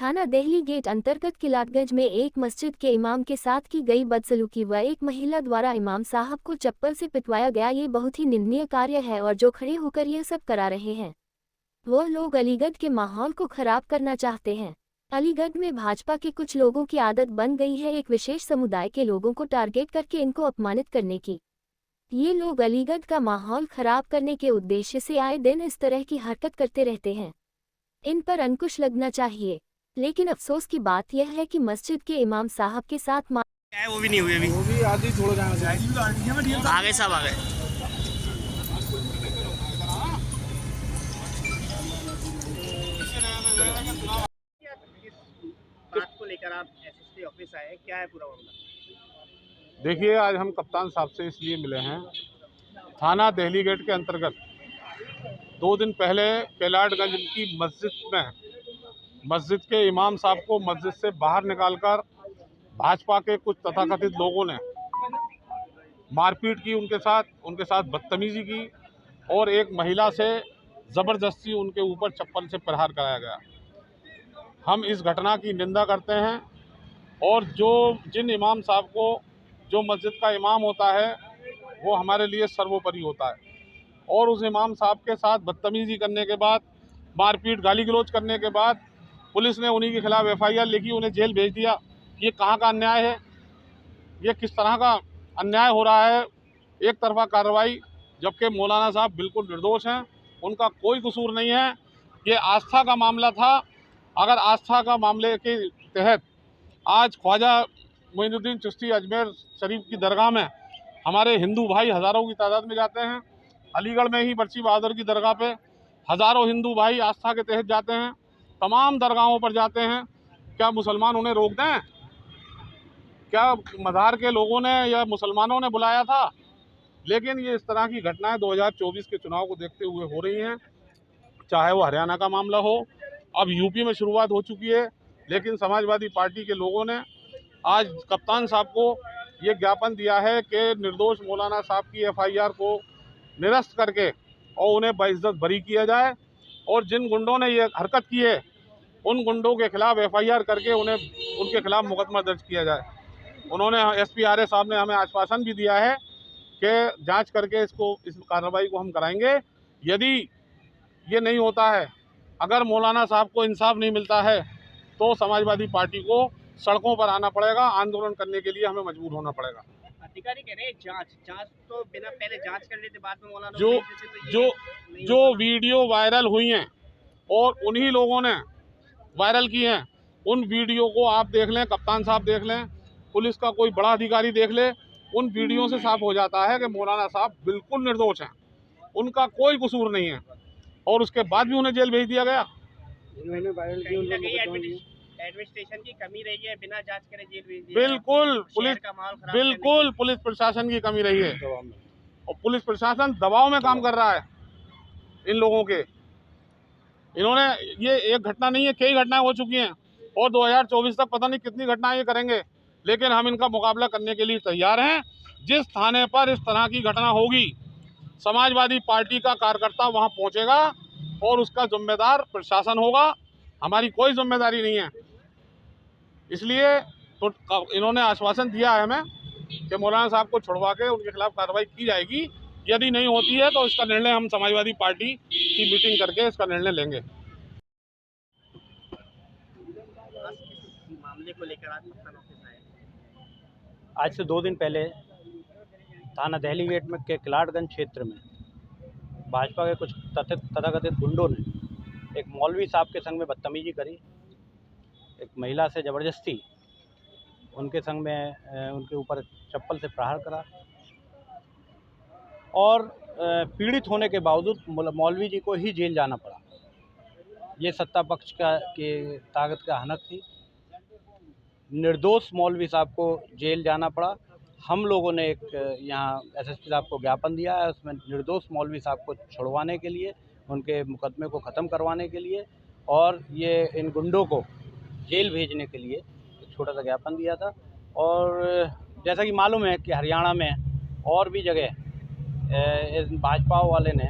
थाना देहली गेट अंतर्गत किलाटगंज में एक मस्जिद के इमाम के साथ की गई बदसलूकी व एक महिला द्वारा इमाम साहब को चप्पल से पिटवाया गया, ये बहुत ही निंदनीय कार्य है और जो खड़े होकर यह सब करा रहे हैं वो लोग अलीगढ़ के माहौल को खराब करना चाहते हैं। अलीगढ़ में भाजपा के कुछ लोगों की आदत बन गई है एक विशेष समुदाय के लोगों को टारगेट करके इनको अपमानित करने की। ये लोग अलीगढ़ का माहौल खराब करने के उद्देश्य से आए दिन इस तरह की हरकत करते रहते हैं। इन पर अंकुश लगना चाहिए। लेकिन अफसोस की बात यह है कि मस्जिद के इमाम साहब के साथ क्या है वो भी नहीं हुई अभी। वो भी आधी छोड़ जाना चाहिए। आगे सब आ गए। बात को लेकर आप एसएसपी ऑफिस आए, क्या है पूरा मामला? देखिए, आज हम कप्तान साहब से इसलिए मिले हैं। थाना देहली गेट के अंतर्गत 2 दिन पहले कैलाटगंज की मस्जिद के इमाम साहब को मस्जिद से बाहर निकालकर भाजपा के कुछ तथाकथित लोगों ने मारपीट की, उनके साथ बदतमीजी की और एक महिला से ज़बरदस्ती उनके ऊपर चप्पल से प्रहार कराया गया। हम इस घटना की निंदा करते हैं और जिन इमाम साहब को, जो मस्जिद का इमाम होता है वो हमारे लिए सर्वोपरि होता है, और उस इमाम साहब के साथ बदतमीजी करने के बाद, मारपीट गाली गलौज करने के बाद पुलिस ने उन्हीं के खिलाफ एफआईआर लिखी, उन्हें जेल भेज दिया। ये कहाँ का अन्याय है? ये किस तरह का अन्याय हो रहा है? एक तरफा कार्रवाई, जबकि मौलाना साहब बिल्कुल निर्दोष हैं, उनका कोई कसूर नहीं है। ये आस्था का मामला था। अगर आस्था का मामले के तहत आज ख्वाजा मोइनुद्दीन चिश्ती अजमेर शरीफ की दरगाह में हमारे हिंदू भाई हज़ारों की तादाद में जाते हैं। अलीगढ़ में ही बरसी बहादुर की दरगाह पे हज़ारों हिंदू भाई आस्था के तहत जाते हैं, तमाम दरगाहों पर जाते हैं। क्या मुसलमान उन्हें रोक दें? क्या मज़ार के लोगों ने या मुसलमानों ने बुलाया था? लेकिन ये इस तरह की घटनाएं 2024 के चुनाव को देखते हुए हो रही हैं। चाहे वो हरियाणा का मामला हो, अब यूपी में शुरुआत हो चुकी है। लेकिन समाजवादी पार्टी के लोगों ने आज कप्तान साहब को ये ज्ञापन दिया है कि निर्दोष मौलाना साहब की एफआईआर को निरस्त करके और उन्हें बाइज्जत बरी किया जाए, और जिन गुंडों ने ये हरकत की है उन गुंडों के खिलाफ एफआईआर करके उनके खिलाफ मुकदमा दर्ज किया जाए। उन्होंने एसपी आर्य साहब ने हमें आश्वासन भी दिया है कि जांच करके इस कार्रवाई को हम कराएंगे। यदि ये नहीं होता है, अगर मौलाना साहब को इंसाफ नहीं मिलता है, तो समाजवादी पार्टी को सड़कों पर आना पड़ेगा, आंदोलन करने के लिए हमें मजबूर होना पड़ेगा। अधिकारी कह रहे हैं जांच तो बिना पहले जांच कर लेते, बाद में मौलाना जो वीडियो वायरल हुई हैं और उन्हीं लोगों ने वायरल की हैं, उन वीडियो को आप देख लें, कप्तान साहब देख लें, पुलिस का कोई बड़ा अधिकारी देख ले, उन वीडियो से साफ हो जाता है कि मौलाना साहब बिल्कुल निर्दोष हैं, उनका कोई कसूर नहीं है, और उसके बाद भी उन्हें जेल भेज दिया गया। एडमिनिस्ट्रेशन की कमी रही है, बिना जांच करे जेल भेज दिया। बिल्कुल पुलिस प्रशासन की कमी रही है, और पुलिस प्रशासन दबाव में काम कर रहा है इन लोगों के। इन्होंने ये एक घटना नहीं है, कई घटनाएं हो चुकी हैं, और 2024 तक पता नहीं कितनी घटनाएं ये करेंगे, लेकिन हम इनका मुकाबला करने के लिए तैयार हैं। जिस थाने पर इस तरह की घटना होगी, समाजवादी पार्टी का कार्यकर्ता वहां पहुंचेगा और उसका जिम्मेदार प्रशासन होगा, हमारी कोई जिम्मेदारी नहीं है। इसलिए तो इन्होंने आश्वासन दिया है हमें कि मौलाना साहब को छुड़वा के उनके खिलाफ कार्रवाई की जाएगी। यदि नहीं होती है तो इसका निर्णय हम समाजवादी पार्टी की मीटिंग करके इसका निर्णय लेंगे। मामले को लेकर आज से 2 दिन पहले थाना देहली गेट में के किलाटगंज क्षेत्र में भाजपा के कुछ तथाकथित गुंडों ने एक मौलवी साहब के संग में बदतमीजी करी, एक महिला से ज़बरदस्ती उनके संग में उनके ऊपर चप्पल से प्रहार करा, और पीड़ित होने के बावजूद मौलवी जी को ही जेल जाना पड़ा। ये सत्ता पक्ष की ताकत का हनक थी। निर्दोष मौलवी साहब को जेल जाना पड़ा। हम लोगों ने एक यहाँ एसएसपी साहब को ज्ञापन दिया है, उसमें निर्दोष मौलवी साहब को छुड़वाने के लिए, उनके मुकदमे को ख़त्म करवाने के लिए, और ये इन गुंडों को जेल भेजने के लिए एक छोटा सा ज्ञापन दिया था। और जैसा कि मालूम है कि हरियाणा में और भी जगह भाजपा वाले ने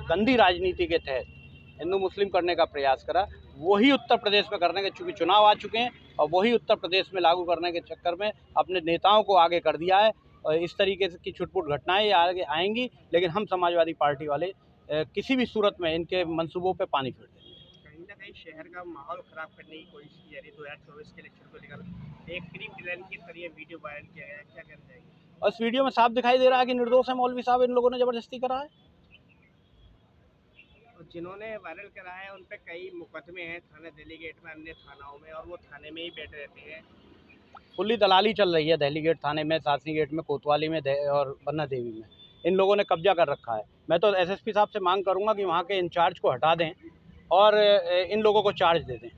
गंदी राजनीति के तहत हिंदू मुस्लिम करने का प्रयास करा, वही उत्तर प्रदेश में करने के, चूँकि चुनाव आ चुके हैं और वही उत्तर प्रदेश में लागू करने के चक्कर में अपने नेताओं को आगे कर दिया है। और इस तरीके से की छुटपुट घटनाएं आगे आएंगी, लेकिन हम समाजवादी पार्टी वाले किसी भी सूरत में इनके मंसूबों पे पानी फेर देंगे। कहीं ना कहीं शहर का माहौल खराब करने की कोशिश की जा रही है 2024 के इलेक्शन को लेकर। एक क्रीम डिजाइन के जरिए वीडियो वायरल किया गया है, क्या कहना चाहिए? और इस वीडियो में साफ दिखाई दे रहा है कि निर्दोष है मौलवी साहब, इन लोगों ने ज़बरदस्ती करा है। तो जिन्होंने वायरल करा है उन पे कई मुकदमे हैं थाना दिल्ली गेट में, अन्य थानाओं में, और वो थाने में ही बैठे रहते हैं। फुल्ली दलाली चल रही है दिल्ली गेट थाने में, सासनी गेट में, कोतवाली में और बन्ना देवी में। इन लोगों ने कब्जा कर रखा है। मैं तो एसएसपी साहब से मांग करूंगा कि वहाँ के इंचार्ज को हटा दें और इन लोगों को चार्ज दे दें।